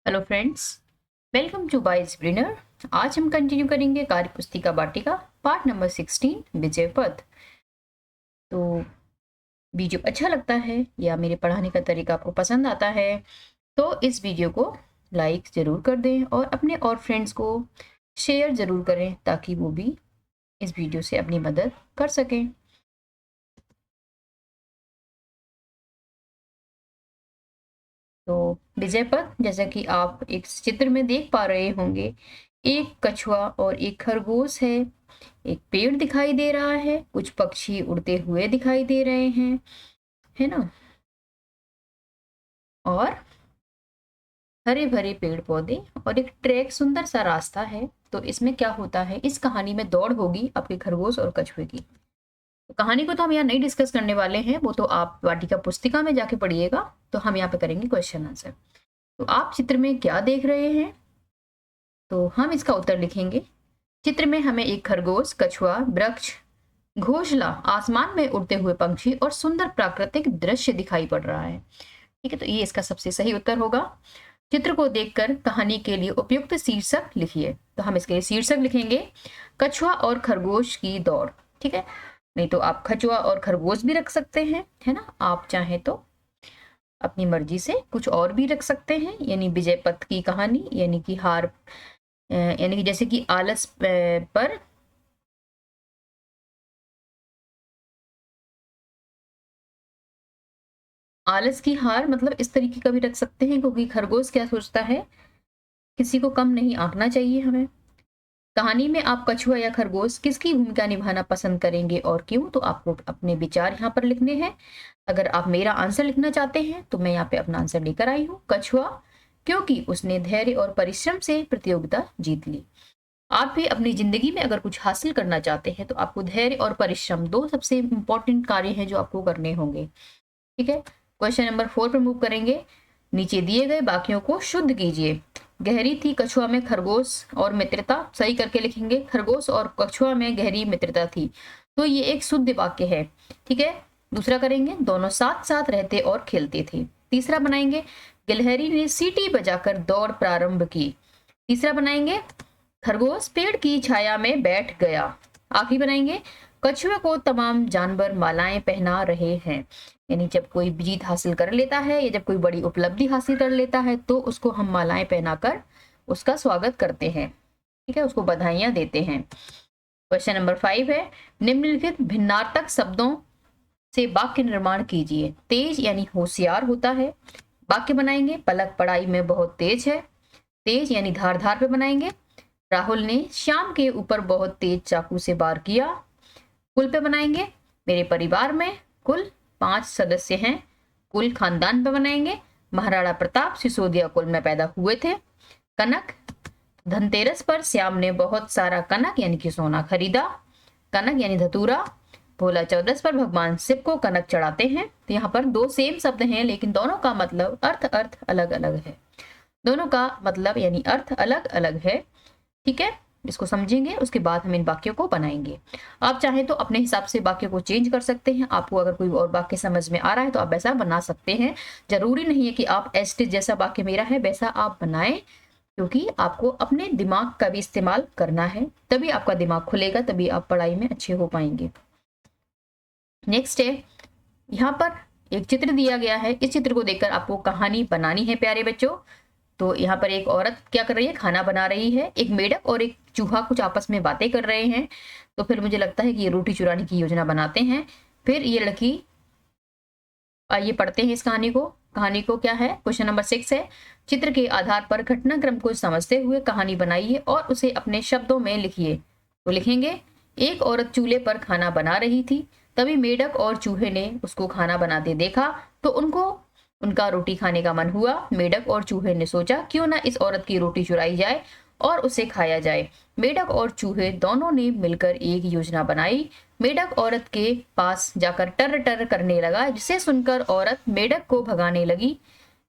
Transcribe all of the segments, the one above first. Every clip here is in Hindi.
हेलो फ्रेंड्स, वेलकम टू बाइज ब्रिनर। आज हम कंटिन्यू करेंगे कार्य पुस्तिका वाटिका पार्ट नंबर 16 विजय पथ। तो वीडियो अच्छा लगता है या मेरे पढ़ाने का तरीका आपको पसंद आता है तो इस वीडियो को लाइक ज़रूर कर दें और अपने और फ्रेंड्स को शेयर ज़रूर करें ताकि वो भी इस वीडियो से अपनी मदद कर सकें। तो विजय पथ, जैसा कि आप एक चित्र में देख पा रहे होंगे, एक कछुआ और एक खरगोश है। एक पेड़ दिखाई दे रहा है, कुछ पक्षी उड़ते हुए दिखाई दे रहे हैं, है ना। और हरे भरे पेड़ पौधे और एक ट्रैक, सुंदर सा रास्ता है। तो इसमें क्या होता है, इस कहानी में दौड़ होगी आपके खरगोश और कछुए की। तो कहानी को तो हम यहाँ नहीं डिस्कस करने वाले हैं, वो तो आप वाटिका पुस्तिका में जाके पढ़िएगा। तो हम यहाँ पे करेंगे क्वेश्चन आंसर। तो आप चित्र में क्या देख रहे हैं, तो हम इसका उत्तर लिखेंगे। चित्र में हमें एक खरगोश, कछुआ, वृक्ष, घोंसला, आसमान में उड़ते हुए पंछी और सुंदर प्राकृतिक दृश्य दिखाई पड़ रहा है। ठीक है, तो ये इसका सबसे सही उत्तर होगा। चित्र को देखकर कहानी के लिए उपयुक्त शीर्षक लिखिए। तो हम इसके लिए शीर्षक लिखेंगे कछुआ और खरगोश की दौड़। ठीक है, नहीं तो आप कछुआ और खरगोश भी रख सकते हैं, है ना। आप चाहें तो अपनी मर्जी से कुछ और भी रख सकते हैं, यानी विजय पथ की कहानी, यानी कि हार, यानी कि जैसे कि आलस पर आलस की हार, मतलब इस तरीके का भी रख सकते हैं, क्योंकि खरगोश क्या सोचता है, किसी को कम नहीं आंकना चाहिए हमें। कहानी में आप कछुआ या खरगोश किसकी भूमिका निभाना पसंद करेंगे और क्यों, तो आपको अपने विचार यहाँ पर लिखने हैं। अगर आप मेरा आंसर लिखना चाहते हैं तो मैं यहाँ पे अपना आंसर लेकर आई हूँ, कछुआ, क्योंकि उसने धैर्य और परिश्रम से प्रतियोगिता जीत ली। आप भी अपनी जिंदगी में अगर कुछ हासिल करना चाहते हैं तो आपको धैर्य और परिश्रम, दो सबसे इंपॉर्टेंट कार्य हैं जो आपको करने होंगे। ठीक है, क्वेश्चन नंबर 4 पर मूव करेंगे। नीचे दिए गए वाक्यों को शुद्ध कीजिए। गहरी थी कछुआ में खरगोश और मित्रता, सही करके लिखेंगे खरगोश और कछुआ में गहरी मित्रता थी। तो ये एक शुद्ध वाक्य है। ठीक है, दूसरा करेंगे, दोनों साथ साथ रहते और खेलते थे। तीसरा बनाएंगे, गिलहरी ने सीटी बजाकर दौड़ प्रारंभ की। तीसरा बनाएंगे, खरगोश पेड़ की छाया में बैठ गया। आखिरी बनाएंगे, कछुए को तमाम जानवर मालाएं पहना रहे हैं। यानी जब कोई जीत हासिल कर लेता है या जब कोई बड़ी उपलब्धि हासिल कर लेता है तो उसको हम मालाएं पहनाकर उसका स्वागत करते हैं। ठीक है, उसको बधाइयां देते हैं। क्वेश्चन नंबर 5 है, निम्नलिखित भिन्नार्थक शब्दों से वाक्य निर्माण कीजिए। तेज यानी होशियार होता है। वाक्य बनाएंगे, पलक पढ़ाई में बहुत तेज है। तेज यानी धार धार पे बनाएंगे, राहुल ने श्याम के ऊपर बहुत तेज चाकू से वार किया। कुल पे बनाएंगे, मेरे परिवार में कुल 5 सदस्य हैं। कुल खानदान पे बनाएंगे, महाराणा प्रताप सिसोदिया कुल में पैदा हुए थे। कनक, धनतेरस पर श्याम ने बहुत सारा कनक यानी कि सोना खरीदा। कनक यानी धतूरा, भोला चौदस पर भगवान शिव को कनक चढ़ाते हैं। तो यहाँ पर दो सेम शब्द हैं लेकिन दोनों का मतलब अर्थ अलग अलग है। दोनों का मतलब यानी अर्थ अलग अलग है। ठीक है, इसको समझेंगे, उसके बाद हम इन वाक्यों को बनाएंगे। आप चाहें तो अपने हिसाब से वाक्य को चेंज कर सकते हैं। आपको अगर कोई और वाक्य समझ में आ रहा है तो आप वैसा बना सकते हैं। जरूरी नहीं है कि आप एस्टिज जैसा वाक्य मेरा है वैसा आप बनाएं, क्योंकि आपको अपने दिमाग का भी इस्तेमाल करना है, तभी आपका दिमाग खुलेगा, तभी आप पढ़ाई में अच्छे हो पाएंगे। नेक्स्ट है, यहाँ पर एक चित्र दिया गया है। इस चित्र को देखकर आपको कहानी बनानी है प्यारे बच्चों। तो यहाँ पर एक औरत क्या कर रही है, खाना बना रही है। एक मेढक और एक चूहा कुछ आपस में बातें कर रहे हैं। तो फिर मुझे लगता है कि ये रोटी चुराने की योजना बनाते हैं। फिर ये लड़की, आइए पढ़ते हैं इस कहानी को। कहानी को क्या है, क्वेश्चन नंबर 6 है, चित्र के आधार पर घटनाक्रम को समझते हुए कहानी बनाइए और उसे अपने शब्दों में लिखिए। तो लिखेंगे, एक औरत चूल्हे पर खाना बना रही थी। तभी मेढक और चूहे ने उसको खाना बनाते देखा तो उनका रोटी खाने का मन हुआ। मेढक और चूहे ने सोचा क्यों ना इस औरत की रोटी चुराई जाए और उसे खाया जाए। मेढक और चूहे दोनों ने मिलकर एक योजना बनाई। मेढक औरत के पास जाकर टर टर करने लगा, जिसे सुनकर औरत मेढक को भगाने लगी।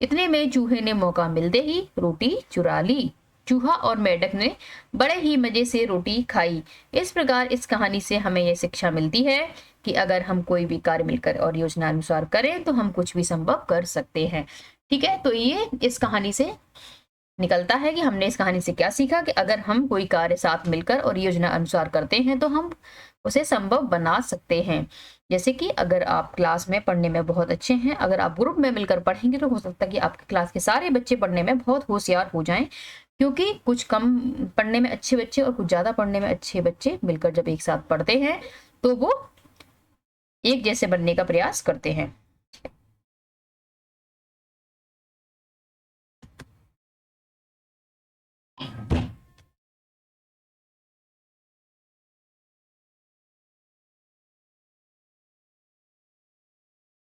इतने में चूहे ने मौका मिलते ही रोटी चुरा ली। चूहा और मेढक ने बड़े ही मजे से रोटी खाई। इस प्रकार इस कहानी से हमें यह शिक्षा मिलती है कि अगर हम कोई भी कार्य मिलकर और योजना अनुसार करें तो हम कुछ भी संभव कर सकते हैं। ठीक है, तो ये इस कहानी से निकलता है कि हमने इस कहानी से क्या सीखा कि अगर हम कोई कार्य साथ मिलकर और योजना अनुसार करते हैं तो हम उसे संभव बना सकते हैं। जैसे कि अगर आप क्लास में पढ़ने में बहुत अच्छे हैं, अगर आप ग्रुप में मिलकर पढ़ेंगे तो हो सकता है कि आपकी क्लास के सारे बच्चे पढ़ने में बहुत होशियार हो जाएं, क्योंकि कुछ कम पढ़ने में अच्छे बच्चे और कुछ ज़्यादा पढ़ने में अच्छे बच्चे मिलकर जब एक साथ पढ़ते हैं तो वो एक जैसे बनने का प्रयास करते हैं।